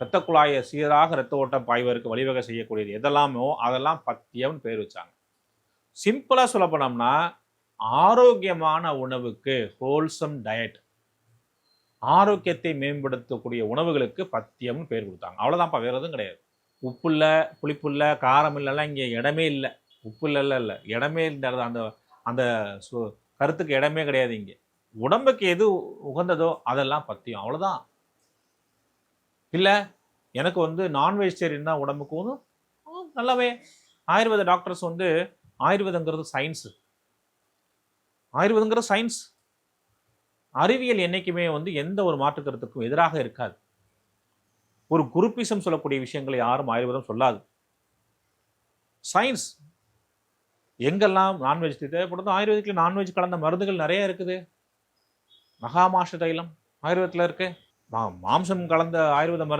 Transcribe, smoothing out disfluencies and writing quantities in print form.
இரத்த குழாயை சீராக இரத்த ஓட்டம் பாய்வதற்கு வழிவகை செய்யக்கூடியது எதெல்லாமோ அதெல்லாம் பத்தியம்னு பேர் வச்சாங்க. சிம்பிளா சொல்ல போனோம்னா ஆரோக்கியமான உணவுக்கு ஹோல்சம் டயட், ஆரோக்கியத்தை மேம்படுத்தக்கூடிய உணவுகளுக்கு பத்தியம்னு பேர் கொடுத்தாங்க. அவ்வளோதான்ப்பா, வேறு எதுவும் கிடையாது. உப்பு இல்லை, புளிப்பு இல்லை, காரம் இல்லைலாம் இங்கே இடமே இல்லை. உப்பு இல்லை இடமே இல்லை. அந்த அந்த கருத்துக்கு இடமே கிடையாது இங்கே. உடம்புக்கு எது உகந்ததோ அதெல்லாம் பத்தியம், அவ்வளோதான். இல்லை எனக்கு வந்து நான் வெஜிடேரியன் தான் உடம்புக்கு வந்து நல்லாவே. ஆயுர்வேத டாக்டர்ஸ் வந்து ஆயுர்வேதங்கிறது சயின்ஸு, ஆயுர்வேதங்கிறது சயின்ஸ். அறிவியல் என்னைக்குமே வந்து எந்த ஒரு மாற்று கருத்துக்கும் எதிராக இருக்காது. ஒரு குருப்பிசம் சொல்லக்கூடிய விஷயங்களை யாரும் ஆயுர்வேதம் சொல்லாது. சயின்ஸ். எங்கெல்லாம் நான்வெஜ் தேவைப்படுதோ ஆயுர்வேதிக்கில் நான்வெஜ் கலந்த மருந்துகள் நிறைய இருக்குது. மகாமாஷ தைலம் ஆயுர்வேதத்தில் இருக்கு. மாம்சம் கலந்த ஆயுர்வேத மருந்து